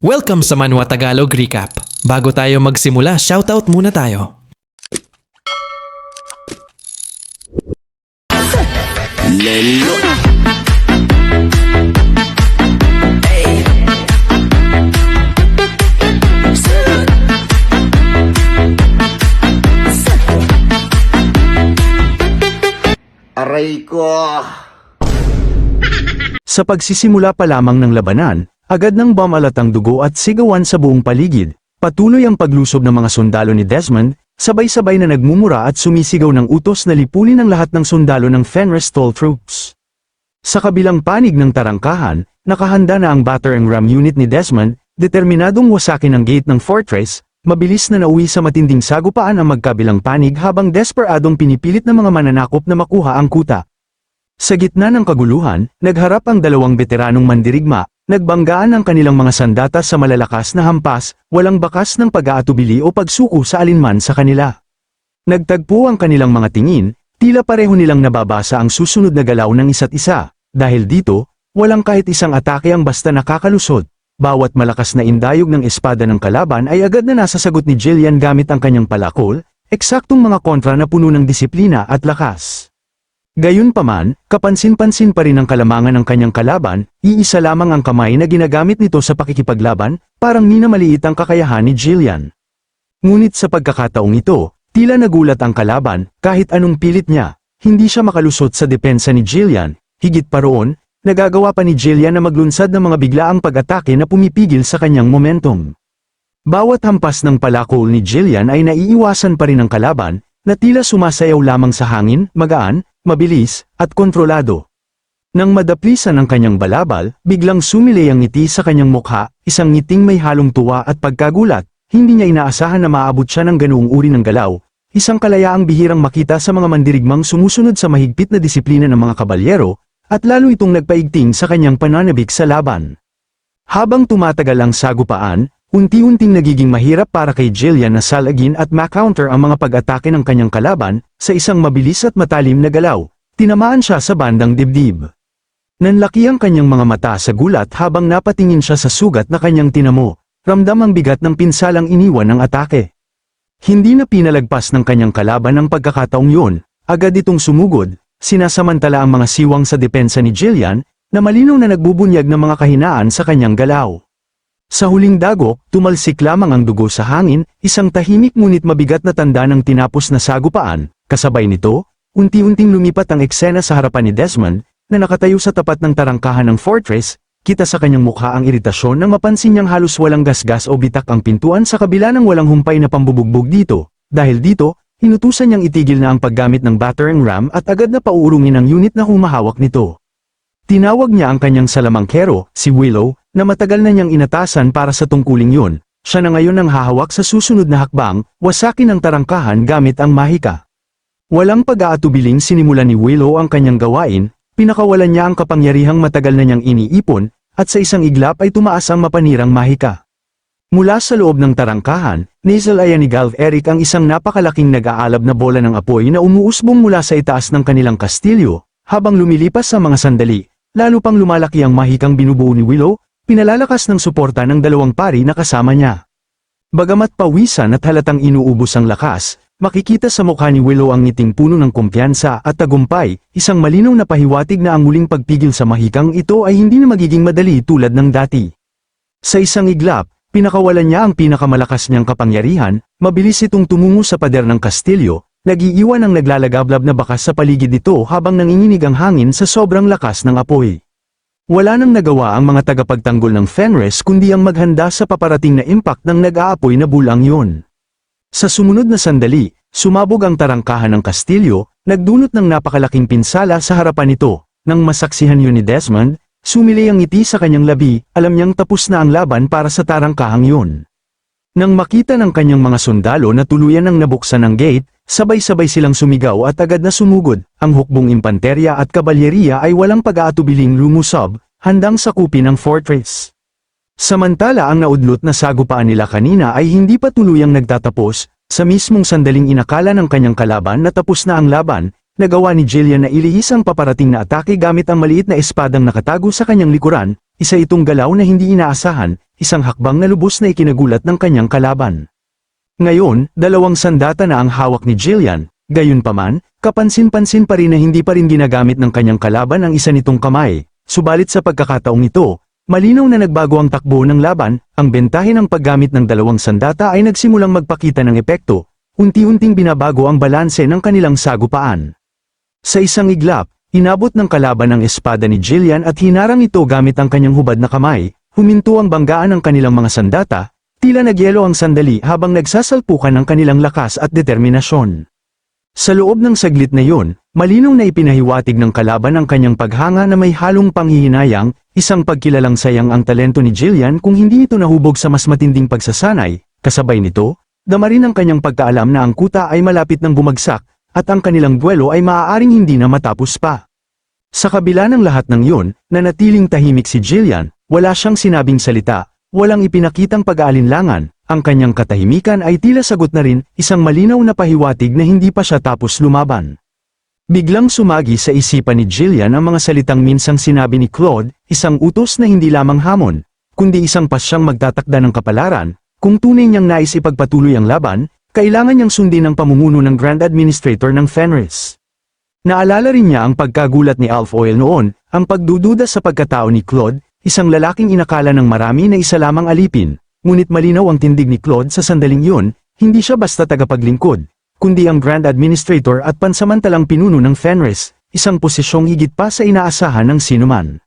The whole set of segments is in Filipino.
Welcome sa Manwa Tagalog Recap. Bago tayo magsimula, shoutout muna tayo. Lelo. Aray ko. Sa pagsisimula pa lamang ng labanan, agad nang bumalat ang dugo at sigawan sa buong paligid. Patuloy ang paglusob ng mga sundalo ni Desmond, sabay-sabay na nagmumura at sumisigaw ng utos na lipulin ang lahat ng sundalo ng Fenris Tall Troops. Sa kabilang panig ng tarangkahan, nakahanda na ang battering ram unit ni Desmond, determinadong wasakin ang gate ng fortress. Mabilis na nauwi sa matinding sagupaan ang magkabilang panig habang desperadong pinipilit ng mga mananakop na makuha ang kuta. Sa gitna ng kaguluhan, nagharap ang dalawang veteranong mandirigma, nagbanggaan ang kanilang mga sandata sa malalakas na hampas, walang bakas ng pag-aatubili o pagsuko sa alinman sa kanila. Nagtagpo ang kanilang mga tingin, tila pareho nilang nababasa ang susunod na galaw ng isa't isa. Dahil dito, walang kahit isang atake ang basta nakakalusot. Bawat malakas na indayog ng espada ng kalaban ay agad na nasasagot ni Jillian gamit ang kanyang palakol, eksaktong mga kontra na puno ng disiplina at lakas. Gayunpaman, kapansin-pansin pa rin ang kalamangan ng kanyang kalaban, iisa lamang ang kamay na ginagamit nito sa pakikipaglaban, parang minamaliit ang kakayahan ni Jillian. Ngunit sa pagkakataong ito, tila nagulat ang kalaban, kahit anong pilit niya, hindi siya makalusot sa depensa ni Jillian, higit pa roon, nagagawa pa ni Jillian na maglunsad ng mga biglaang pag-atake na pumipigil sa kanyang momentum. Bawat hampas ng palakol ni Jillian ay naiiwasan pa rin ng kalaban, na tila sumasayaw lamang sa hangin, magaan, mabilis, at kontrolado. Nang madaplisan ang kanyang balabal, biglang sumilay ang ngiti sa kanyang mukha, isang ngiting may halong tuwa at pagkagulat, hindi niya inaasahan na maabot siya ng ganoong uri ng galaw, isang kalayaang bihirang makita sa mga mandirigmang sumusunod sa mahigpit na disiplina ng mga kabalyero, at lalo itong nagpaigting sa kanyang pananabik sa laban. Habang tumatagal ang sagupaan, unti-unting nagiging mahirap para kay Jillian na salagin at ma-counter ang mga pag-atake ng kanyang kalaban, sa isang mabilis at matalim na galaw, tinamaan siya sa bandang dibdib. Nanlaki ang kanyang mga mata sa gulat habang napatingin siya sa sugat na kanyang tinamo, ramdam ang bigat ng pinsalang iniwan ng atake. Hindi na pinalagpas ng kanyang kalaban ang pagkakataong yun, agad itong sumugod, sinasamantala ang mga siwang sa depensa ni Jillian, na malinaw na nagbubunyag ng mga kahinaan sa kanyang galaw. Sa huling dagok, tumalsik lamang ang dugo sa hangin, isang tahimik ngunit mabigat na tanda ng tinapos na sagupaan. Kasabay nito, unti-unting lumipat ang eksena sa harapan ni Desmond, na nakatayo sa tapat ng tarangkahan ng fortress, kita sa kanyang mukha ang iritasyon nang mapansin niyang halos walang gasgas o bitak ang pintuan sa kabila ng walang humpay na pambubugbog dito. Dahil dito, hinutusan niyang itigil na ang paggamit ng battering ram at agad na pauurungin ang unit na humahawak nito. Tinawag niya ang kanyang salamangkero, si Willow, na matagal na niyang inatasan para sa tungkuling yun. Siya na ngayon ang hahawak sa susunod na hakbang, wasakin ang tarangkahan gamit ang mahika. Walang pag-aatubiling sinimulan ni Willow ang kanyang gawain, pinakawalan niya ang kapangyarihang matagal na niyang iniipon, at sa isang iglap ay tumaas ang mapanirang mahika. Mula sa loob ng tarangkahan, naisalayan ni Galv Eric ang isang napakalaking nag-aalab na bola ng apoy na umuusbong mula sa itaas ng kanilang kastilyo, habang lumilipas sa mga sandali, lalo pang lumalaki ang mahikang binubuo ni Willow, pinalalakas ng suporta ng dalawang pari na kasama niya. Bagamat pawisan at halatang inuubos ang lakas, makikita sa mukha ni Willow ang ngiting puno ng kumpiyansa at tagumpay, isang malinaw na pahiwatig na ang muling pagpigil sa mahikang ito ay hindi na magiging madali tulad ng dati. Sa isang iglap, pinakawalan niya ang pinakamalakas niyang kapangyarihan, mabilis itong tumungo sa pader ng kastilyo, nag-iiwan ang naglalagablab na bakas sa paligid nito habang nanginginig ang hangin sa sobrang lakas ng apoy. Wala nang nagawa ang mga tagapagtanggol ng Fenris kundi ang maghanda sa paparating na impact ng nag-aapoy na bulang yun. Sa sumunod na sandali, sumabog ang tarangkahan ng kastilyo, nagdulot ng napakalaking pinsala sa harapan nito. Nang masaksihan yun ni Desmond, sumilay ang ngiti sa kanyang labi, alam niyang tapos na ang laban para sa tarangkahang yun. Nang makita ng kanyang mga sundalo na tuluyan ng nabuksan ang gate, sabay-sabay silang sumigaw at agad na sumugod, ang hukbong impanterya at kabalyeriya ay walang pag-aatubiling lumusob, handang sakupin ang fortress. Samantala ang naudlot na sagupaan nila kanina ay hindi pa tuluyang nagtatapos, sa mismong sandaling inakala ng kanyang kalaban na tapos na ang laban, nagawa ni Jillian na ilihis ang paparating na atake gamit ang maliit na espadang nakatago sa kanyang likuran, isa itong galaw na hindi inaasahan, isang hakbang na lubos na ikinagulat ng kanyang kalaban. Ngayon, 2 sandata na ang hawak ni Jillian, gayunpaman, kapansin-pansin pa rin na hindi pa rin ginagamit ng kanyang kalaban ang isa nitong kamay, subalit sa pagkakataong ito, malinaw na nagbago ang takbo ng laban, ang bentahe ng paggamit ng 2 sandata ay nagsimulang magpakita ng epekto, unti-unting binabago ang balanse ng kanilang sagupaan. Sa isang iglap, inabot ng kalaban ang espada ni Jillian at hinarang ito gamit ang kanyang hubad na kamay, huminto ang banggaan ng kanilang mga sandata, tila nagyelo ang sandali habang nagsasalpukan ng kanilang lakas at determinasyon. Sa loob ng saglit na yun, malinaw na ipinahiwatig ng kalaban ang kanyang paghanga na may halong panghihinayang, isang pagkilalang sayang ang talento ni Jillian kung hindi ito nahubog sa mas matinding pagsasanay, kasabay nito, dama rin ang kanyang pagkaalam na ang kuta ay malapit ng bumagsak, at ang kanilang duelo ay maaaring hindi na matapos pa. Sa kabila ng lahat ng yun, nanatiling tahimik si Jillian, wala siyang sinabing salita, walang ipinakitang pag-aalinlangan, ang kanyang katahimikan ay tila sagot na rin, isang malinaw na pahiwatig na hindi pa siya tapos lumaban. Biglang sumagi sa isipan ni Jillian ang mga salitang minsang sinabi ni Claude, isang utos na hindi lamang hamon, kundi isang pasyang magtatakda ng kapalaran, kung tunay niyang nais ipagpatuloy ang laban, kailangan niyang sundin ang pamumuno ng Grand Administrator ng Fenris. Naalala rin niya ang pagkagulat ni Alf Oil noon, ang pagdududa sa pagkatao ni Claude, isang lalaking inakala ng marami na isa lamang alipin, ngunit malinaw ang tindig ni Claude sa sandaling yun, hindi siya basta tagapaglingkod, kundi ang Grand Administrator at pansamantalang pinuno ng Fenris, isang posisyong higit pa sa inaasahan ng sinuman.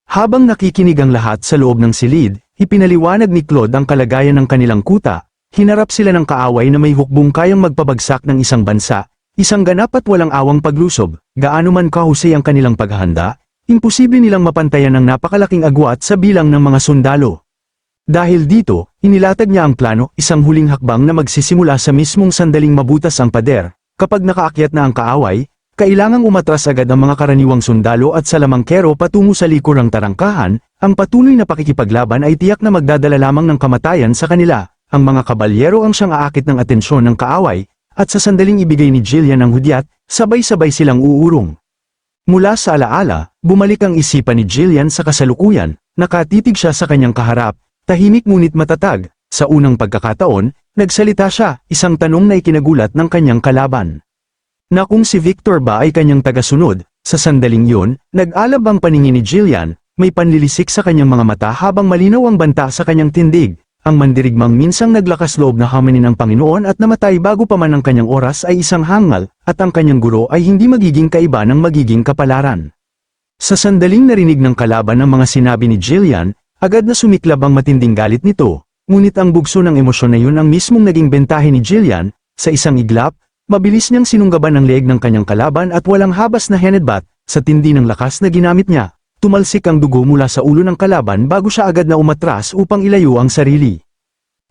Habang nakikinig ang lahat sa loob ng silid, ipinaliwanag ni Claude ang kalagayan ng kanilang kuta, hinarap sila ng kaaway na may hukbong kayang magpabagsak ng isang bansa, isang ganap at walang awang paglusob, gaano man kahusay ang kanilang paghahanda, imposible nilang mapantayan ang napakalaking agwat sa bilang ng mga sundalo. Dahil dito, inilatag niya ang plano, isang huling hakbang na magsisimula sa mismong sandaling mabutas ang pader. Kapag nakaakyat na ang kaaway, kailangang umatras agad ang mga karaniwang sundalo at salamangkero patungo sa likurang tarangkahan, ang patuloy na pakikipaglaban ay tiyak na magdadala lamang ng kamatayan sa kanila. Ang mga kabalyero ang siyang aakit ng atensyon ng kaaway, at sa sandaling ibigay ni Jillian ang hudyat, sabay-sabay silang uurong. Mula sa alaala, bumalik ang isipan ni Jillian sa kasalukuyan, nakatitig siya sa kanyang kaharap, tahimik ngunit matatag. Sa unang pagkakataon, nagsalita siya, isang tanong na ikinagulat ng kanyang kalaban. Na kung si Victor ba ay kanyang tagasunod, sa sandaling yun, nag-alab ang paningin ni Jillian, may panlilisik sa kanyang mga mata habang malinaw ang banta sa kanyang tindig. Ang mandirigmang minsang naglakas loob na hamanin ng Panginoon at namatay bago pa man ang kanyang oras ay isang hangal, at ang kanyang guro ay hindi magiging kaiba ng magiging kapalaran. Sa sandaling narinig ng kalaban ang mga sinabi ni Jillian, agad na sumiklab ang matinding galit nito, ngunit ang bugso ng emosyon na yun ang mismong naging bentahe ni Jillian. Sa isang iglap, mabilis niyang sinunggaban ang leeg ng kanyang kalaban at walang habas na headbutt, sa tindi ng lakas na ginamit niya, tumalsik ang dugo mula sa ulo ng kalaban bago siya agad na umatras upang ilayo ang sarili.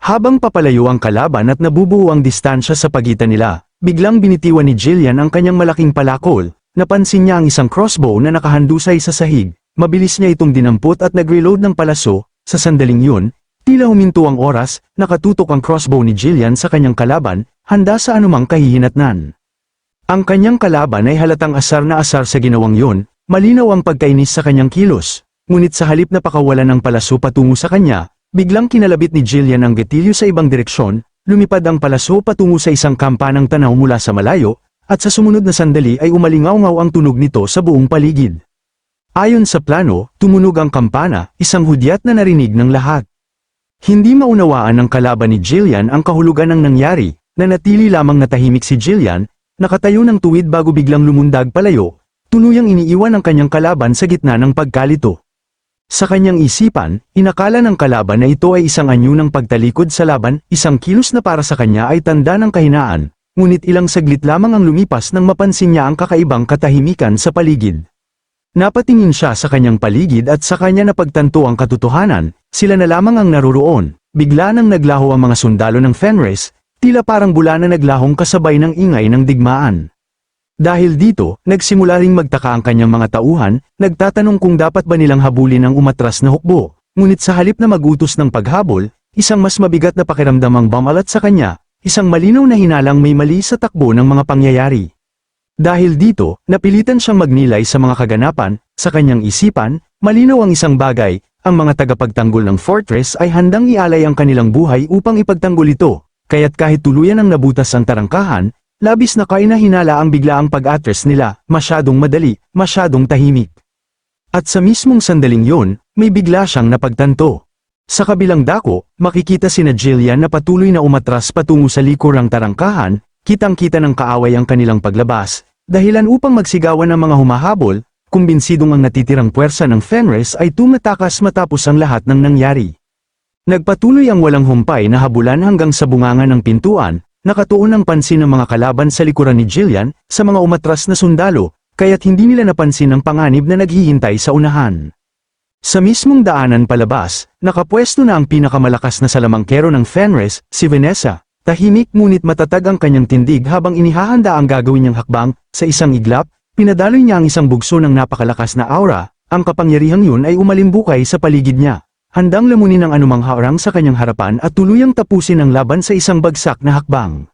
Habang papalayo ang kalaban at nabubuo ang distansya sa pagitan nila, biglang binitiwan ni Jillian ang kanyang malaking palakol, napansin niya ang isang crossbow na nakahandusay sa sahig, mabilis niya itong dinampot at nag-reload ng palaso. Sa sandaling yun, tila huminto ang oras, nakatutok ang crossbow ni Jillian sa kanyang kalaban, handa sa anumang kahihinatnan. Ang kanyang kalaban ay halatang asar na asar sa ginawang yun, malinaw ang pagkainis sa kanyang kilos, ngunit sa halip na pakawalan ng palaso patungo sa kanya, biglang kinalabit ni Jillian ang gatilyo sa ibang direksyon, lumipad ang palaso patungo sa isang kampanang tanaw mula sa malayo, at sa sumunod na sandali ay umalingaw-ngaw ang tunog nito sa buong paligid. Ayon sa plano, tumunog ang kampana, isang hudyat na narinig ng lahat. Hindi maunawaan ng kalaban ni Jillian ang kahulugan ng nangyari, nanatili lamang natahimik si Jillian, nakatayo ng tuwid bago biglang lumundag palayo, tuluyang iniiwan ang kanyang kalaban sa gitna ng pagkalito. Sa kanyang isipan, inakala ng kalaban na ito ay isang anyo ng pagtalikod sa laban, isang kilos na para sa kanya ay tanda ng kahinaan, ngunit ilang saglit lamang ang lumipas nang mapansin niya ang kakaibang katahimikan sa paligid. Napatingin siya sa kanyang paligid at sa kanya napagtanto ang katotohanan, sila na lamang ang naroroon, bigla nang naglaho ang mga sundalo ng Fenris, tila parang bula na naglahong kasabay ng ingay ng digmaan. Dahil dito, nagsimula ring magtaka ang kanyang mga tauhan, nagtatanong kung dapat ba nilang habulin ang umatras na hukbo, ngunit sa halip na magutos ng paghabol, isang mas mabigat na pakiramdam ang bumalat sa kanya, isang malinaw na hinalang may mali sa takbo ng mga pangyayari. Dahil dito, napilitan siyang magnilay sa mga kaganapan, sa kanyang isipan, malinaw ang isang bagay, ang mga tagapagtanggol ng fortress ay handang ialay ang kanilang buhay upang ipagtanggol ito, kaya't kahit tuluyan ang nabutas ang tarangkahan, labis na kainahinala ang biglaang pag-atras nila, masyadong madali, masyadong tahimik. At sa mismong sandaling yon, may bigla siyang napagtanto. Sa kabilang dako, makikita sina Jillian na patuloy na umatras patungo sa likurang tarangkahan, kitang-kita ng kaaway ang kanilang paglabas, dahilan upang magsigawan ang mga humahabol, kumbinsidong ang natitirang puwersa ng Fenris ay tumatakas matapos ang lahat ng nangyari. Nagpatuloy ang walang humpay na habulan hanggang sa bunganga ng pintuan, nakatuon ang pansin ng mga kalaban sa likuran ni Jillian, sa mga umatras na sundalo, kaya't hindi nila napansin ang panganib na naghihintay sa unahan. Sa mismong daanan palabas, nakapwesto na ang pinakamalakas na salamangkero ng Fenris, si Vanessa. Tahimik ngunit matatag ang kanyang tindig habang inihahanda ang gagawin niyang hakbang. Sa isang iglap, pinadaloy niya ang isang bugso ng napakalakas na aura. Ang kapangyarihang yun ay umalimbukay sa paligid niya, handang lamunin ang anumang harang sa kanyang harapan at tuluyang tapusin ang laban sa isang bagsak na hakbang.